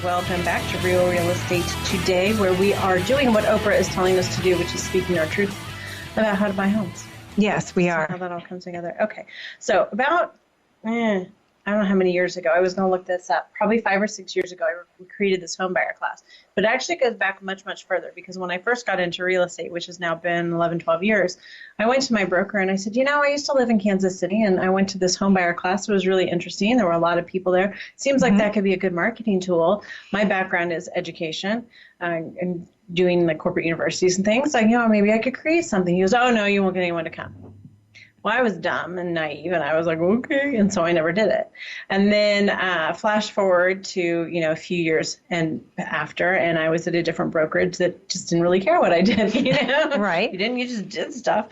Welcome back to Real Estate Today, where we are doing what Oprah is telling us to do, which is speaking our truth about how to buy homes. Yes, we are. How that all comes together. Okay, so about, I don't know how many years ago, I was going to look this up, probably 5 or 6 years ago, we created this home buyer class. But it actually goes back much, much further, because when I first got into real estate, which has now been 11, 12 years, I went to my broker and I said, I used to live in Kansas City, and I went to this home buyer class. It was really interesting. There were a lot of people there. Seems like that could be a good marketing tool. My background is education and doing like corporate universities and things. Like, maybe I could create something. He goes, oh, no, you won't get anyone to come. Well, I was dumb and naive, and I was like, okay, and so I never did it. And then flash forward to, a few years and after, and I was at a different brokerage that just didn't really care what I did, Right. You just did stuff,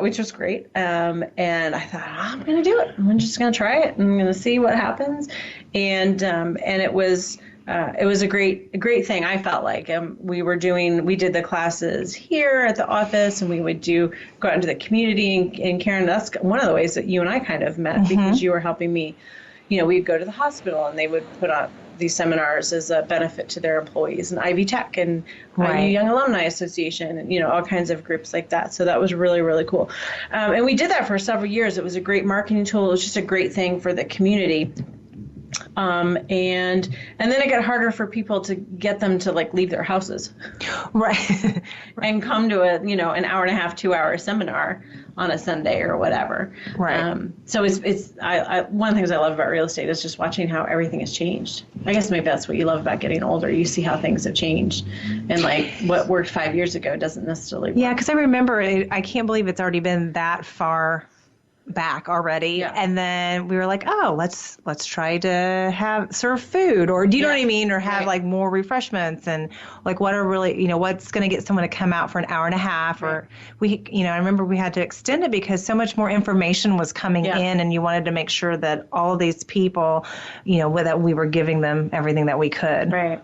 which was great. And I thought, I'm going to do it. I'm just going to try it. I'm going to see what happens. And it was a great thing. I felt like we did the classes here at the office, and we would go out into the community. And Karen, that's one of the ways that you and I kind of met, because you were helping me. We'd go to the hospital, and they would put on these seminars as a benefit to their employees, and Ivy Tech and Young Alumni Association, and all kinds of groups like that. So that was really, really cool. And we did that for several years. It was a great marketing tool. It was just a great thing for the community. And then it got harder for people to get them to leave their houses, right, and come to an hour and a half, 2 hour seminar on a Sunday or whatever. Right. So it's one of the things I love about real estate is just watching how everything has changed. I guess maybe that's what you love about getting older. You see how things have changed, and what worked 5 years ago doesn't necessarily work. Yeah, because I remember I can't believe it's already been that far back already. Yeah. And then we were like, oh, let's try to serve food, or do you know what I mean? Or have more refreshments, and what are really, what's going to get someone to come out for an hour and a half, or I remember we had to extend it because so much more information was coming in, and you wanted to make sure that all of these people, that we were giving them everything that we could. Right.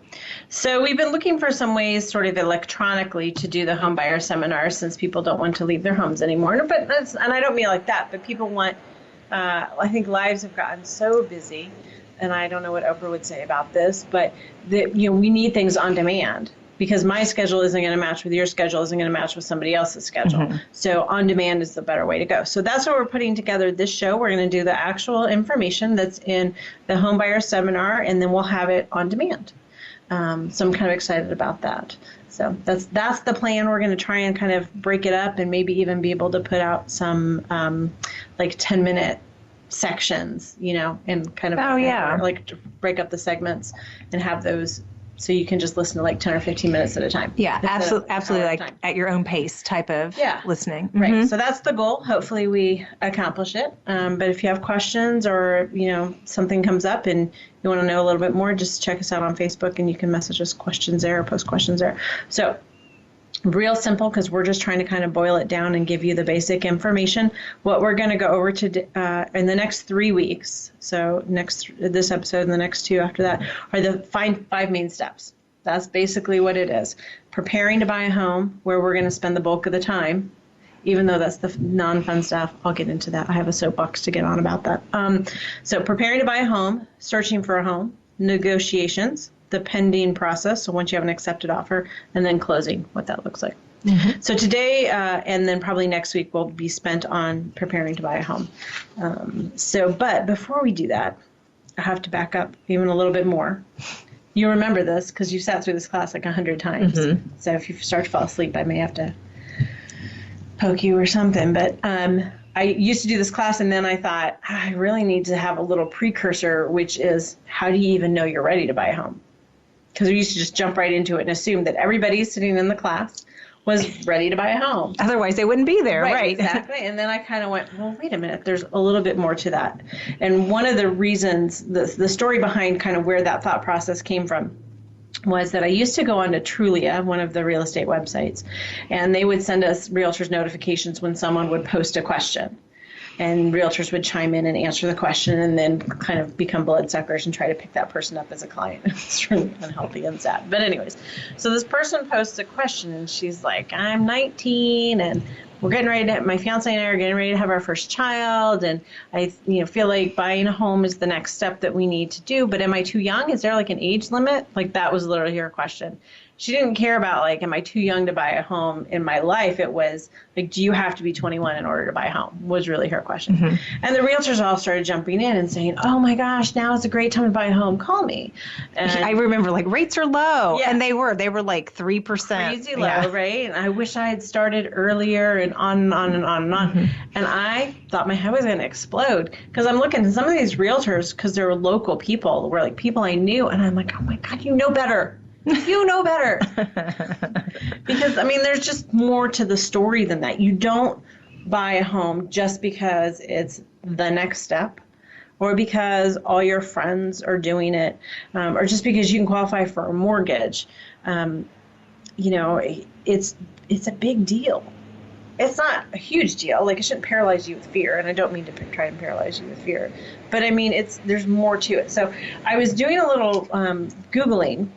So we've been looking for some ways sort of electronically to do the home buyer seminars, since people don't want to leave their homes anymore. And I don't mean like that, but people want, I think lives have gotten so busy, and I don't know what Oprah would say about this, but we need things on demand, because my schedule isn't going to match with your schedule, isn't going to match with somebody else's schedule. So on demand is the better way to go. So that's what we're putting together this show. We're going to do the actual information that's in the home buyer seminar, and then we'll have it on demand. So I'm kind of excited about that. So that's the plan. We're going to try and kind of break it up, and maybe even be able to put out some 10-minute sections, and kind of break up the segments and have those so you can just listen to 10 or 15 minutes at a time. Yeah, absolutely, at your own pace type of listening. Right. So that's the goal. Hopefully we accomplish it. But if you have questions, or, something comes up and you want to know a little bit more, just check us out on Facebook, and you can message us questions there or post questions there. So real simple, because we're just trying to kind of boil it down and give you the basic information. What we're going to go over in the next 3 weeks, so this episode and the next 2 after that, are the 5 main steps. That's basically what it is. Preparing to buy a home, where we're going to spend the bulk of the time, even though that's the non-fun stuff. I'll get into that. I have a soapbox to get on about that. So preparing to buy a home, searching for a home, negotiations, the pending process, so once you have an accepted offer, and then closing, what that looks like. So today, and then probably next week, will be spent on preparing to buy a home. But before we do that, I have to back up even a little bit more. You remember this because you sat through this class 100 times. So if you start to fall asleep, I may have to poke you or something. But I used to do this class, and then I thought, I really need to have a little precursor, which is, how do you even know you're ready to buy a home? Because we used to just jump right into it and assume that everybody sitting in the class was ready to buy a home. Otherwise, they wouldn't be there, right? Exactly. And then I kind of went, well, wait a minute, there's a little bit more to that. And one of the reasons, the story behind kind of where that thought process came from, was that I used to go on to Trulia, one of the real estate websites, and they would send us realtors notifications when someone would post a question. And realtors would chime in and answer the question, and then kind of become bloodsuckers and try to pick that person up as a client. It's really unhealthy and sad. But anyways, so this person posts a question, and she's like, I'm 19, and my fiance and I are getting ready to have our first child, and I feel like buying a home is the next step that we need to do, but am I too young? Is there like an age limit? Like that was literally her question. She didn't care about like, am I too young to buy a home in my life? It was like, do you have to be 21 in order to buy a home? Was really her question. Mm-hmm. And the realtors all started jumping in and saying, oh my gosh, now is a great time to buy a home. Call me. And I remember like rates are low. Yeah. And they were like 3%. Crazy low, right? And I wish I had started earlier and on and on and on and on. Mm-hmm. And I thought my head was going to explode because I'm looking at some of these realtors because they were local people, were like people I knew. And I'm like, oh my God, you know better. You know better. Because, I mean, there's just more to the story than that. You don't buy a home just because it's the next step or because all your friends are doing it or just because you can qualify for a mortgage. It's a big deal. It's not a huge deal. Like, it shouldn't paralyze you with fear, and I don't mean to try and paralyze you with fear. But, I mean, there's more to it. So I was doing a little Googling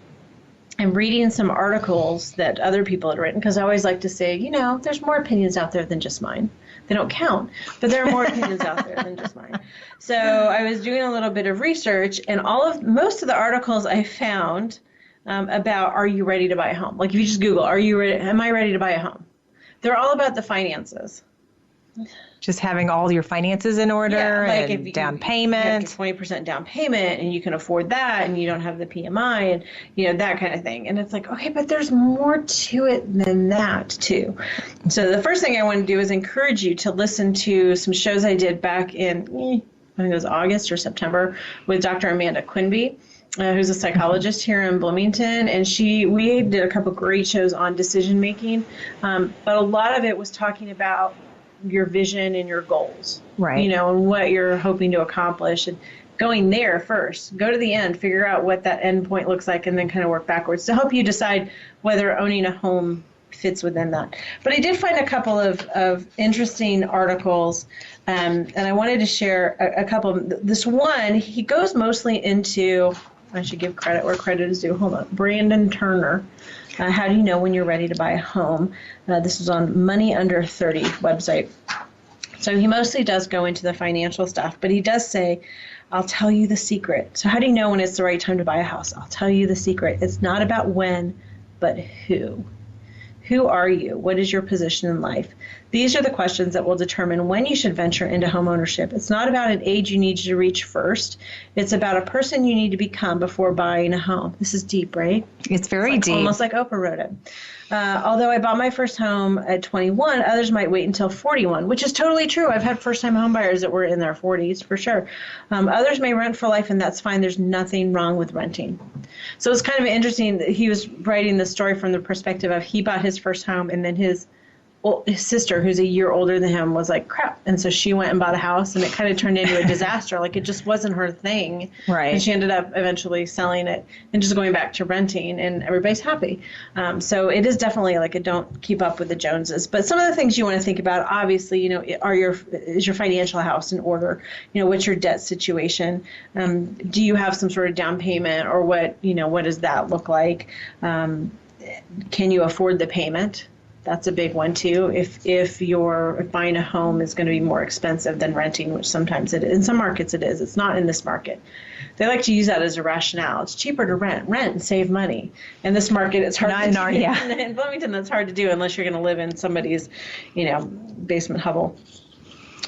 and reading some articles that other people had written, because I always like to say, there's more opinions out there than just mine. They don't count, but there are more opinions out there than just mine. So I was doing a little bit of research, and most of the articles I found about, are you ready to buy a home? Like if you just Google, am I ready to buy a home? They're all about the finances. Just having all your finances in order, like and down payment. 20% down payment, and you can afford that, and you don't have the PMI, and that kind of thing. And it's like, okay, but there's more to it than that too. So the first thing I want to do is encourage you to listen to some shows I did back in, I think it was August or September, with Dr. Amanda Quinby, who's a psychologist here in Bloomington, and we did a couple great shows on decision making, but a lot of it was talking about your vision and your goals, right? And what you're hoping to accomplish, and going there first. Go to the end, figure out what that end point looks like, and then kind of work backwards to help you decide whether owning a home fits within that. But I did find a couple of interesting articles, and I wanted to share a couple. This one, he goes mostly into, I should give credit where credit is due. Hold on. Brandon Turner. How do you know when you're ready to buy a home? This is on Money Under 30 website. So he mostly does go into the financial stuff, but he does say, I'll tell you the secret. So how do you know when it's the right time to buy a house? I'll tell you the secret. It's not about when, but who. Who are you? What is your position in life? These are the questions that will determine when you should venture into home ownership. It's not about an age you need to reach first. It's about a person you need to become before buying a home. This is deep, right? It's very deep. Almost like Oprah wrote it. Although I bought my first home at 21, others might wait until 41, which is totally true. I've had first-time home buyers that were in their 40s for sure. Others may rent for life, and that's fine. There's nothing wrong with renting. So it's kind of interesting that he was writing the story from the perspective of he bought his first home, and then his sister, who's a year older than him, was like, crap. And so she went and bought a house, and it kind of turned into a disaster. Like, it just wasn't her thing. Right. And she ended up eventually selling it and just going back to renting, and everybody's happy. So it is definitely like a don't keep up with the Joneses. But some of the things you want to think about, obviously, is your financial house in order? What's your debt situation? Do you have some sort of down payment, or what does that look like? Can you afford the payment? That's a big one too. If buying a home is going to be more expensive than renting, which sometimes it is. In some markets it is. It's not in this market. They like to use that as a rationale. It's cheaper to rent and save money. In this market, it's hard to do. Yeah. In Bloomington, that's hard to do unless you're going to live in somebody's, basement hovel.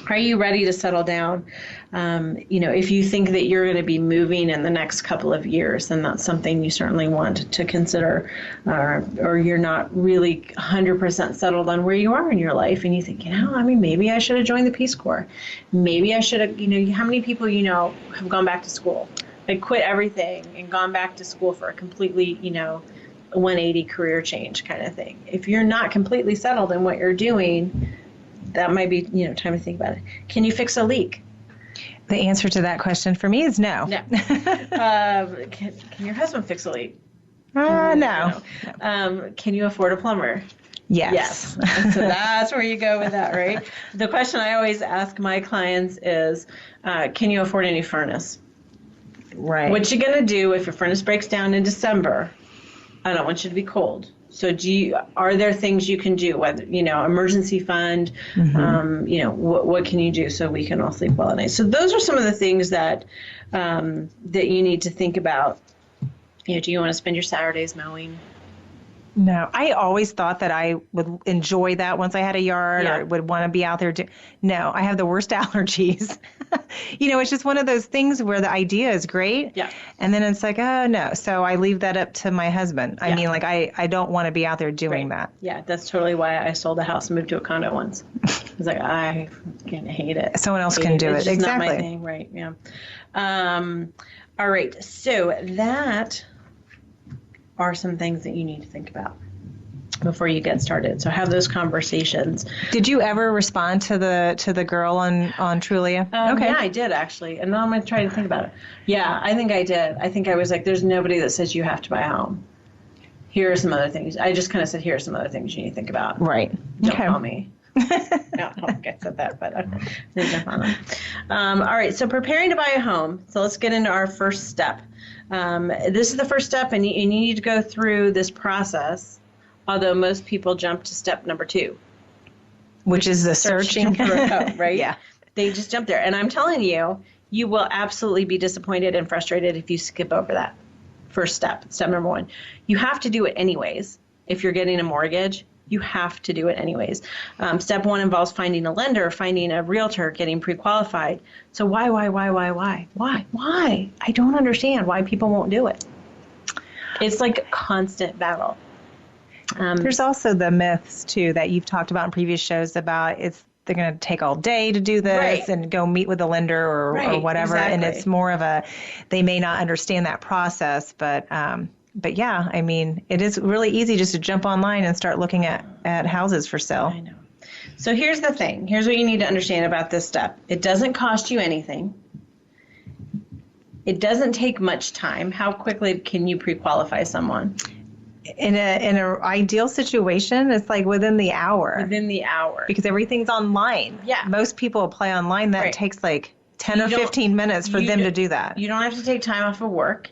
Are you ready to settle down? If you think that you're going to be moving in the next couple of years, then that's something you certainly want to consider. Or you're not really 100% settled on where you are in your life, and you think, maybe I should have joined the Peace Corps. Maybe I should have, how many people have gone back to school? Like quit everything and gone back to school for a completely, 180 career change kind of thing. If you're not completely settled in what you're doing, that might be, time to think about it. Can you fix a leak? The answer to that question for me is no. No. Can your husband fix a leak? No. Can you afford a plumber? Yes. So that's where you go with that, right? The question I always ask my clients is, can you afford a new furnace? Right. What you going to do if your furnace breaks down in December? I don't want you to be cold. So are there things you can do, whether, emergency fund, what can you do so we can all sleep well at night? So those are some of the things that you need to think about. Do you want to spend your Saturdays mowing? No, I always thought that I would enjoy that once I had a yard or would want to be out there. No, I have the worst allergies. It's just one of those things where the idea is great. Yeah. And then it's like, oh, no. So I leave that up to my husband. I mean, I don't want to be out there doing that. Yeah, that's totally why I sold a house and moved to a condo once. I was like, I fucking hate it. Someone else can do it. It's just Exactly. not my thing, right? Yeah. All right. So that are some things that you need to think about before you get started. So have those conversations. Did you ever respond to the girl on Trulia? Okay. Yeah, I did actually. And now I'm going to try to think about it. Yeah, I think I did. I think I was like, there's nobody that says you have to buy a home. Here are some other things. I just kind of said, here are some other things you need to think about. Right. Don't call me. No, I don't think I said that, but I didn't jump on them. All right, so preparing to buy a home. So let's get into our first step. This is the first step, and you need to go through this process, although most people jump to step number 2. Which is the searching for a home, right? Yeah. They just jump there. And I'm telling you, you will absolutely be disappointed and frustrated if you skip over that first step number 1. You have to do it anyways. If you're getting a mortgage, you have to do it anyways. Step 1 involves finding a lender, finding a realtor, getting pre-qualified. So why? I don't understand why people won't do it. It's like a constant battle. There's also the myths, too, that you've talked about in previous shows about they're going to take all day to do this and go meet with a lender or whatever. Exactly. And it's more of they may not understand that process, but yeah, I mean, it is really easy just to jump online and start looking at houses for sale. I know. So here's the thing. Here's what you need to understand about this step. It doesn't cost you anything. It doesn't take much time. How quickly can you pre-qualify someone? In an ideal situation, it's like within the hour. Within the hour. Because everything's online. Yeah. Most people apply online. That takes like 10 or 15 minutes for them to do that. You don't have to take time off of work.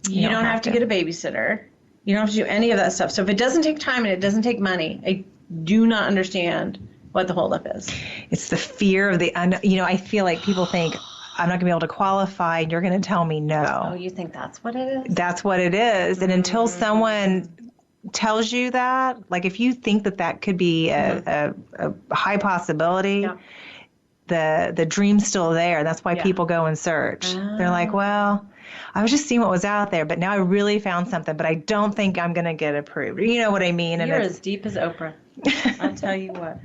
You don't have to get a babysitter. You don't have to do any of that stuff. So if it doesn't take time and it doesn't take money, I do not understand what the holdup is. It's the fear of I feel like people think, I'm not going to be able to qualify, and you're going to tell me no. Oh, you think that's what it is? That's what it is. And until someone tells you that, like if you think that could be a high possibility, the dream's still there. That's why people go and search. They're like, well, I was just seeing what was out there, but now I really found something, but I don't think I'm going to get approved. You know what I mean? You're as deep as Oprah. I'll tell you what.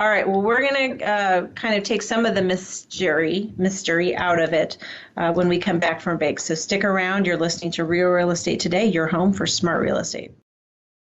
All right. Well, we're going to kind of take some of the mystery out of it when we come back from break. So stick around. You're listening to Real Real Estate Today, your home for smart real estate.